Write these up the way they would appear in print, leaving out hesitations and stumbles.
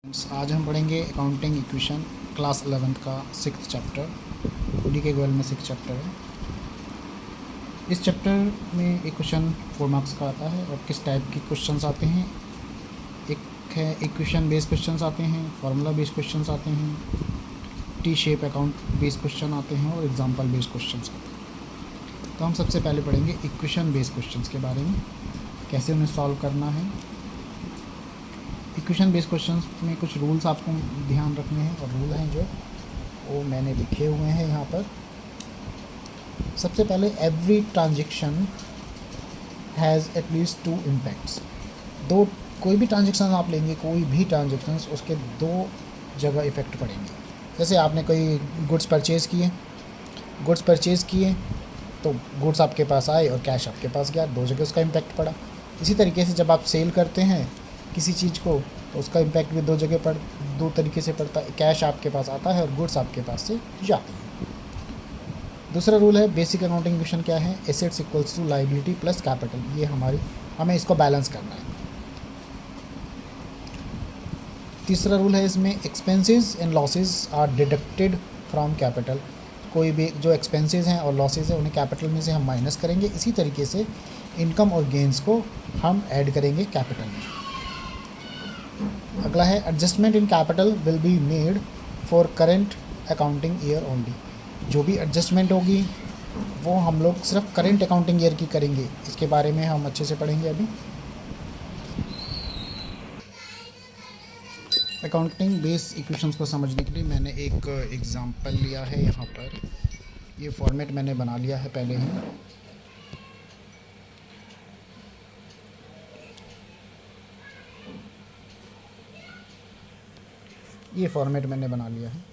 आज हम पढ़ेंगे अकाउंटिंग इक्वेशन क्लास 11th का 6th चैप्टर। डी के गोयल में 6 चैप्टर है। इस चैप्टर में एक क्वेश्चन 4 मार्क्स का आता है और किस टाइप के क्वेश्चंस आते हैं। एक है इक्वेशन बेस्ड क्वेश्चंस आते हैं, फार्मूला बेस्ड क्वेश्चंस आते हैं, T shape account based question आते हैं और एग्जाम्पल बेस्ड क्वेश्चंस आते हैं। तो हम सबसे पहले पढ़ेंगे इक्वेशन बेस्ड क्वेश्चंस के बारे में, कैसे उन्हें सॉल्व करना है। इक्वेशन बेस्ड क्वेश्चंस में कुछ रूल्स आपको ध्यान रखने हैं और रूल हैं जो वो मैंने लिखे हुए हैं यहाँ पर। सबसे पहले every transaction has at least 2 impacts. कोई भी ट्रांजेक्शन आप लेंगे, कोई भी ट्रांजेक्शन्स, उसके 2 जगह इफ़ेक्ट पड़ेंगे। जैसे आपने कोई गुड्स परचेज़ किए तो गुड्स आपके पास आए और कैश आपके पास गया, 2 जगह उसका इम्पैक्ट पड़ा। इसी तरीके से जब आप सेल करते हैं किसी चीज़ को तो उसका इम्पैक्ट भी 2 तरीके से पड़ता है। कैश आपके पास आता है और गुड्स आपके पास से जाती है। दूसरा रूल है बेसिक अकाउंटिंग इक्वेशन क्या है, assets equals to liability plus capital. ये हमें इसको बैलेंस करना है। तीसरा रूल है इसमें expenses and losses are deducted from capital. कोई भी जो एक्सपेंसेस हैं और लॉसेस हैं उन्हें कैपिटल में से हम माइनस करेंगे। इसी तरीके से इनकम और गेंस को हम ऐड करेंगे कैपिटल में। अगला है adjustment in capital will be made for current accounting year only. जो भी एडजस्टमेंट होगी वो हम लोग सिर्फ करेंट अकाउंटिंग ईयर की करेंगे। इसके बारे में हम अच्छे से पढ़ेंगे अभी। अकाउंटिंग बेस इक्वेशंस को समझने के लिए मैंने एक एग्जांपल लिया है यहाँ पर। ये फॉर्मेट मैंने बना लिया है पहले ही। ये फॉर्मेट मैंने बना लिया है।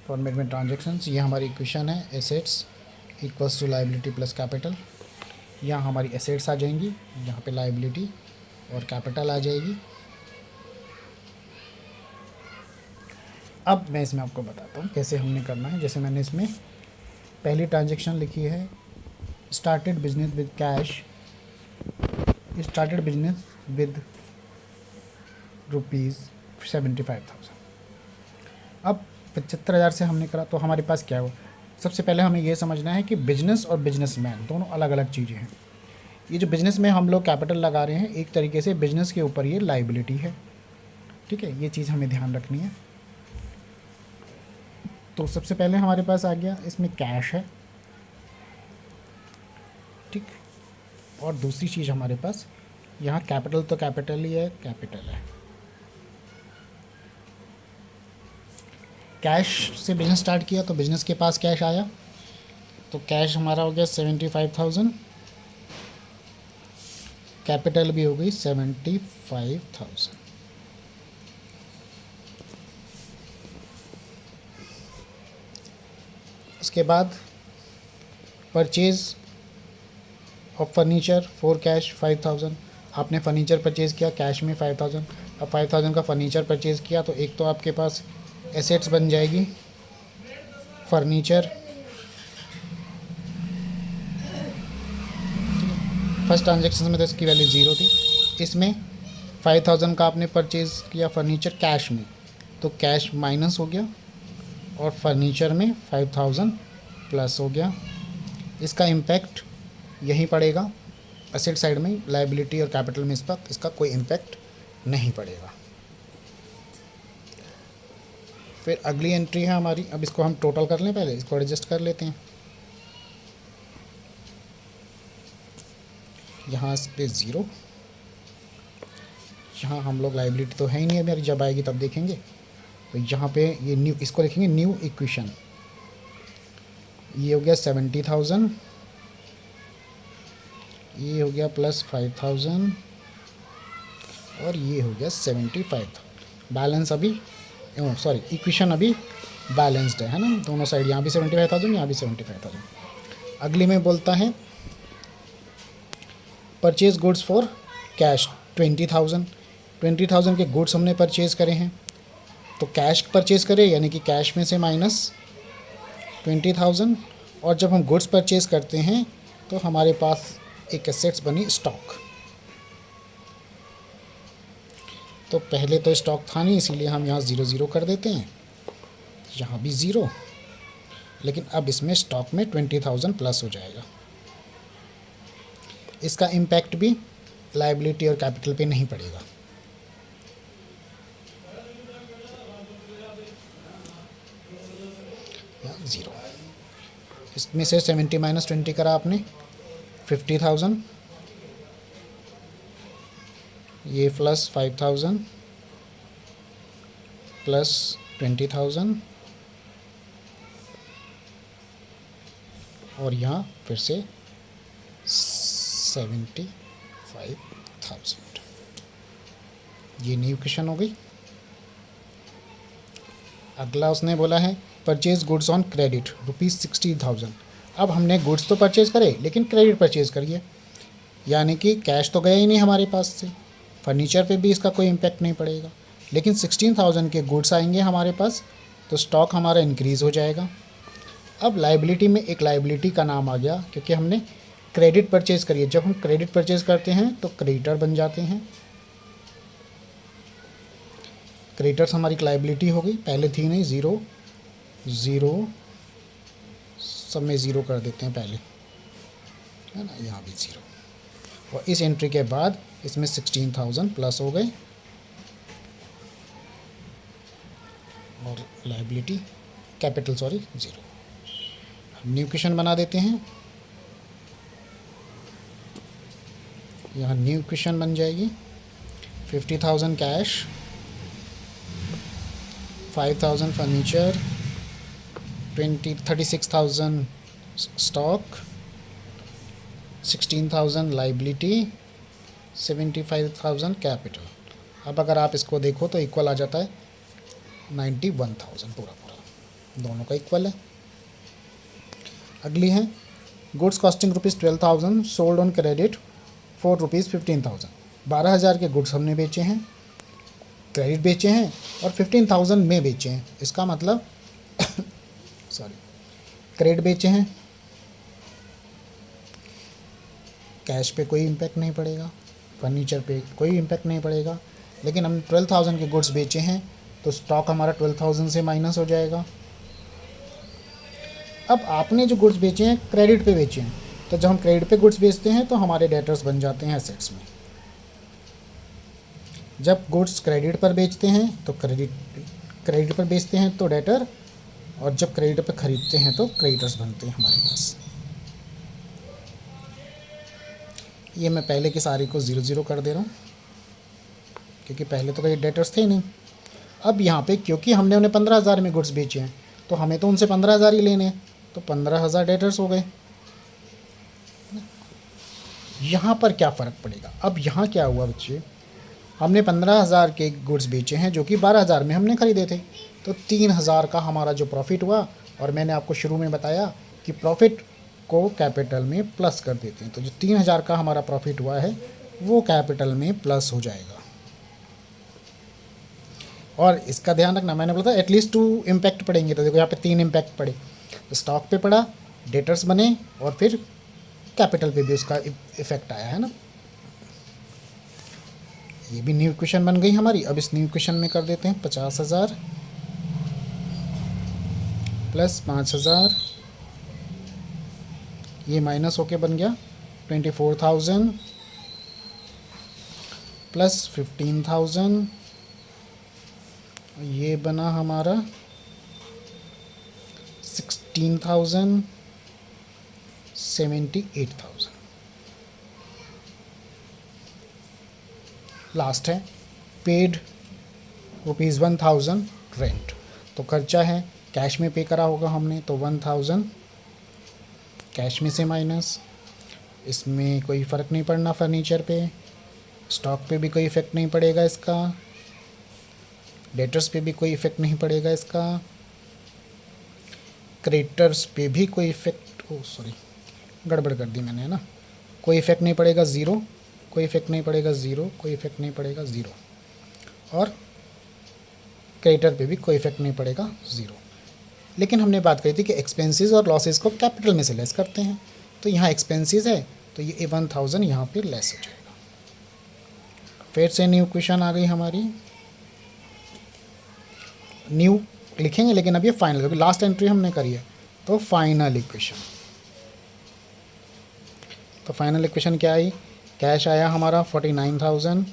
फॉर्मेट में ट्रांजैक्शंस, ये हमारी इक्वेशन है assets equals to liability plus capital. यहाँ हमारी एसेट्स आ जाएंगी, यहाँ पे लायबिलिटी और कैपिटल आ जाएगी। अब मैं इसमें आपको बताता हूँ कैसे हमने करना है। जैसे मैंने इसमें पहली ट्रांजैक्शन लिखी है, started business with cash, started business with ₹75,000। अब 75,000 से हमने करा तो हमारे पास क्या हुआ। सबसे पहले हमें ये समझना है कि बिजनेस और बिजनेसमैन दोनों अलग अलग चीज़ें हैं। ये जो बिज़नेस में हम लोग कैपिटल लगा रहे हैं, एक तरीके से बिजनेस के ऊपर ये लायबिलिटी है। ठीक है, ये चीज़ हमें ध्यान रखनी है। तो सबसे पहले हमारे पास आ गया इसमें कैश है, ठीक। और दूसरी चीज़ हमारे पास यहाँ कैपिटल, तो कैपिटल ही है, कैपिटल है। कैश से बिजनेस स्टार्ट किया तो बिजनेस के पास कैश आया, तो कैश हमारा हो गया 75,000, कैपिटल भी हो गई 75,000। उसके बाद purchase of furniture for cash 5,000। आपने फर्नीचर परचेज़ किया कैश में 5,000। अब 5,000 का फर्नीचर परचेज़ किया तो एक तो आपके पास एसेट्स बन जाएगी फर्नीचर। फर्स्ट ट्रांजेक्शन में तो इसकी वैल्यू 0 थी। इसमें 5,000 का आपने परचेज़ किया फर्नीचर कैश में, तो कैश माइनस हो गया और फर्नीचर में 5,000 प्लस हो गया। इसका इम्पैक्ट यहीं पड़ेगा एसेट साइड में, लायबिलिटी और कैपिटल में इसका कोई इम्पैक्ट नहीं पड़ेगा। फिर अगली एंट्री है हमारी, अब इसको हम टोटल कर लें, पहले इसको एडजस्ट कर लेते हैं। यहाँ पे 0, यहाँ हम लोग लायबिलिटी तो है ही नहीं अभी, जब आएगी तब देखेंगे। तो यहाँ पे ये न्यू, इसको लिखेंगे न्यू इक्वेशन। ये हो गया 70,000, ये हो गया प्लस 5,000 और ये हो गया 75,000। बैलेंस अभी सॉरी इक्वेशन अभी बैलेंस्ड है ना, दोनों साइड, यहाँ भी 75,000, यहाँ भी 75,000। अगली में बोलता है परचेज गुड्स फॉर कैश 20,000 के गुड्स हमने परचेज़ करे हैं, तो कैश परचेज़ करें यानी कि कैश में से माइनस 20,000। और जब हम गुड्स परचेज़ करते हैं तो हमारे पास एक एसेट्स बनी स्टॉक। तो पहले तो स्टॉक था नहीं, इसीलिए हम यहाँ 0 0 कर देते हैं, यहाँ भी 0, लेकिन अब इसमें स्टॉक में 20,000 प्लस हो जाएगा। इसका इम्पैक्ट भी लायबिलिटी और कैपिटल पे नहीं पड़ेगा। या 0, इसमें से 70 माइनस 20 करा आपने 50,000, ये प्लस 5,000 प्लस 20,000 और यहाँ फिर से 75,000। ये न्यू इक्वेशन हो गई। अगला उसने बोला है परचेज गुड्स ऑन क्रेडिट ₹60,000। अब हमने गुड्स तो परचेज़ करे लेकिन क्रेडिट परचेज़ करिए, यानी कि कैश तो गया ही नहीं हमारे पास से, फर्नीचर पे भी इसका कोई इम्पैक्ट नहीं पड़ेगा, लेकिन 16,000 के गुड्स आएंगे हमारे पास, तो स्टॉक हमारा इंक्रीज़ हो जाएगा। अब लायबिलिटी में एक लायबिलिटी का नाम आ गया, क्योंकि हमने क्रेडिट परचेज़ करी है। जब हम क्रेडिट परचेज़ करते हैं तो क्रेडिटर बन जाते हैं। क्रेडिटर्स हमारी एक लायबिलिटी हो गई, पहले थी नहीं, 0 0 सब में 0 कर देते हैं पहले, है ना, यहाँ भी 0। और इस एंट्री के बाद इसमें 16,000 प्लस हो गए और लायबिलिटी कैपिटल 0। न्यू इक्वेशन बना देते हैं, यहाँ न्यू इक्वेशन बन जाएगी 50,000 cash, 5,000 furniture, 36,000 stock, 16,000 liability, 75,000 capital. अब अगर आप इसको देखो तो इक्वल आ जाता है 91,000, पूरा दोनों का इक्वल है। अगली है goods costing ₹12,000 sold on credit for ₹15,000। 12,000 के गुड्स हमने बेचे हैं, क्रेडिट बेचे हैं और 15,000 में बेचे हैं। इसका मतलब क्रेडिट बेचे हैं, कैश पे कोई इम्पैक्ट नहीं पड़ेगा, फर्नीचर पे कोई इम्पैक्ट नहीं पड़ेगा, लेकिन हम 12,000 के गुड्स बेचे हैं तो स्टॉक हमारा 12,000 से माइनस हो जाएगा। अब आपने जो गुड्स बेचे हैं क्रेडिट पे बेचे हैं, तो जब हम क्रेडिट पे गुड्स बेचते हैं तो हमारे डेटर्स बन जाते हैं एसेट्स में। जब गुड्स क्रेडिट पर बेचते हैं तो क्रेडिट पर बेचते हैं तो डेटर, और जब क्रेडिट पर ख़रीदते हैं तो क्रेडिटर्स बनते हैं हमारे पास। ये मैं पहले के सारे को 0 0 कर दे रहा हूँ, क्योंकि पहले तो कोई डेटर्स थे नहीं। अब यहाँ पे क्योंकि हमने उन्हें 15,000 में गुड्स बेचे हैं तो हमें तो उनसे 15,000 ही लेने हैं, तो 15,000 डेटर्स हो गए। यहाँ पर क्या फ़र्क पड़ेगा? अब यहाँ क्या हुआ बच्चे, हमने 15,000 के गुड्स बेचे हैं जो कि 12,000 में हमने ख़रीदे थे, तो 3,000 का हमारा जो प्रॉफिट हुआ, और मैंने आपको शुरू में बताया कि प्रॉफिट को कैपिटल में प्लस कर देते हैं, तो जो 3,000 का हमारा प्रॉफिट हुआ है वो कैपिटल में प्लस हो जाएगा। और इसका ध्यान रखना, मैंने बोला था एटलीस्ट 2 इम्पैक्ट पड़ेंगे, तो देखो यहाँ पे 3 इम्पैक्ट पड़े, तो स्टॉक पे पड़ा, डेटर्स बने और फिर कैपिटल पे भी उसका इफेक्ट आया है ना। ये भी न्यू इक्वेशन बन गई हमारी। अब इस न्यू इक्वेशन में कर देते हैं 50,000 प्लस 5,000, ये माइनस होके बन गया 24,000 प्लस 15,000, ये बना हमारा 16,000, 78,000। लास्ट है पेड ₹1,000 रेंट, तो खर्चा है कैश में पे करा होगा हमने, तो 1,000 कैश में से माइनस, इसमें कोई फ़र्क नहीं पड़ना फर्नीचर पे, स्टॉक पे भी कोई इफ़ेक्ट नहीं पड़ेगा इसका, डेटर्स पे भी कोई इफ़ेक्ट नहीं पड़ेगा इसका, क्रेडिटर्स पे भी कोई इफ़ेक्ट, गड़बड़ कर दी मैंने, है ना, कोई इफ़ेक्ट नहीं पड़ेगा 0, कोई इफ़ेक्ट नहीं पड़ेगा 0, कोई इफ़ेक्ट नहीं पड़ेगा 0, और क्रेडिटर पे भी कोई इफ़ेक्ट नहीं पड़ेगा 0। लेकिन हमने बात करी थी कि एक्सपेंसेस और लॉसेस को कैपिटल में से लेस करते हैं, तो यहाँ एक्सपेंसेस है तो ये 1,000 यहाँ पे लेस हो जाएगा। फिर से न्यू इक्वेशन आ गई हमारी, न्यू लिखेंगे लेकिन अब ये फाइनल, क्योंकि लास्ट एंट्री हमने करी है। तो फाइनल इक्वेशन, तो फाइनल इक्वेशन क्या आई, कैश आया हमारा 49,000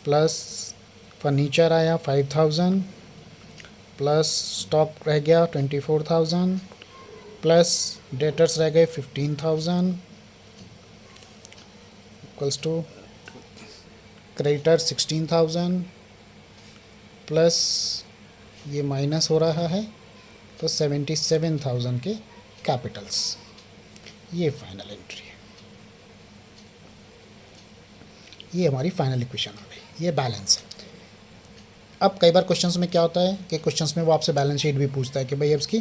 प्लस फर्नीचर आया 5,000 प्लस स्टॉक रह गया 24,000 प्लस डेटर्स रह गए 15,000 इक्वल्स टू क्रेडिटर 16,000 प्लस ये माइनस हो रहा है तो 77,000 के कैपिटल्स। ये फाइनल एंट्री है, ये हमारी फाइनल इक्वेशन आ गई, ये बैलेंस है। अब कई बार क्वेश्चंस में क्या होता है कि क्वेश्चंस में वो आपसे बैलेंस शीट भी पूछता है कि भाई अब इसकी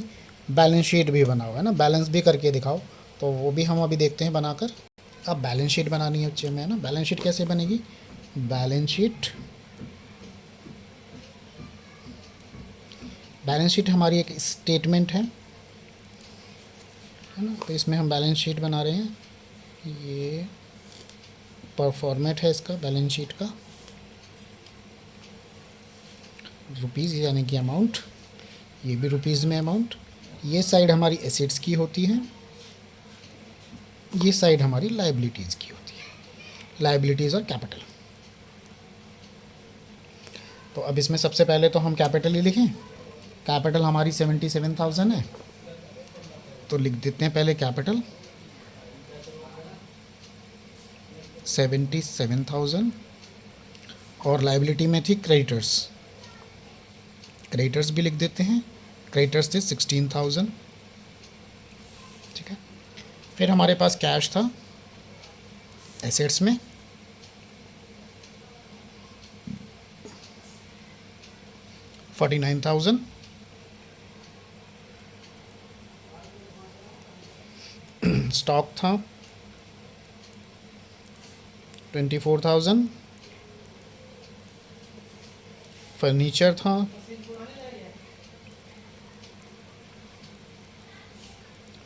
बैलेंस शीट भी बनाओ, है ना, बैलेंस भी करके दिखाओ। तो वो भी हम अभी देखते हैं बनाकर। अब बैलेंस शीट बनानी है बच्चे में, है ना। बैलेंस शीट कैसे बनेगी, बैलेंस शीट हमारी एक स्टेटमेंट है ना। तो इसमें हम बैलेंस शीट बना रहे हैं, ये पर फॉर्मेट है इसका बैलेंस शीट का, रुपीज़ यानी कि अमाउंट, ये भी रुपीज़ में अमाउंट। ये साइड हमारी एसेट्स की होती है, ये साइड हमारी लाइबिलिटीज़ की होती है, लाइबिलिटीज़ और कैपिटल। तो अब इसमें सबसे पहले तो हम कैपिटल ही लिखें। कैपिटल हमारी 77,000 है, तो लिख देते हैं पहले कैपिटल 77,000। और लाइबिलिटी में थी क्रेडिटर्स, क्रेडिटर्स भी लिख देते हैं, क्रेडिटर्स थे 16,000, ठीक है। फिर हमारे पास कैश था एसेट्स में, $49,000। स्टॉक था 24,000। फर्नीचर था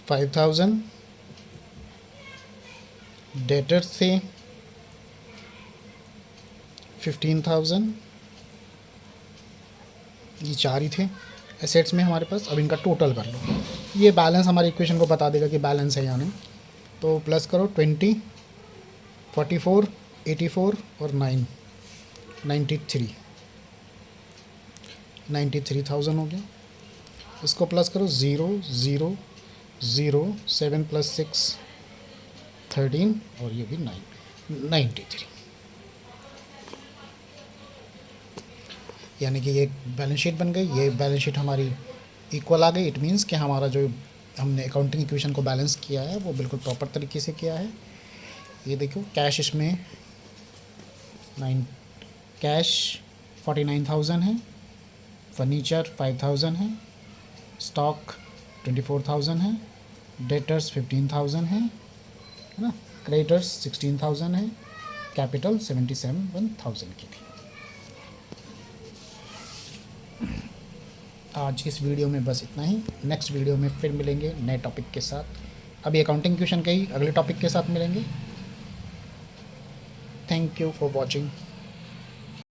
5,000। डेटर्स थे 15,000। ये चार ही थे एसेट्स में हमारे पास। अब इनका टोटल कर लो, ये बैलेंस हमारी इक्वेशन को बता देगा कि बैलेंस है या नहीं। तो प्लस करो 20, 44, 84 और 9, 93,000 हो गया। इसको प्लस करो 0, 0, 0, 7 + 6 13 और ये भी 9, 93। यानी कि ये बैलेंस शीट बन गई। ये बैलेंस शीट हमारी इक्वल आ गई। इट मीन्स कि हमारा जो हमने अकाउंटिंग इक्वेशन को बैलेंस किया है वो बिल्कुल प्रॉपर तरीके से किया है। ये देखो कैश इसमें 49,000 है, फर्नीचर 5,000 है, स्टॉक 24,000 है, डेटर्स 15,000 है ना, क्रेडिटर्स 16,000 है, कैपिटल 77,000 की थी। आज इस वीडियो में बस इतना ही। नेक्स्ट वीडियो में फिर मिलेंगे नए टॉपिक के साथ। अभी अकाउंटिंग क्वेश्चन के ही अगले टॉपिक के साथ मिलेंगे। Thank you for watching.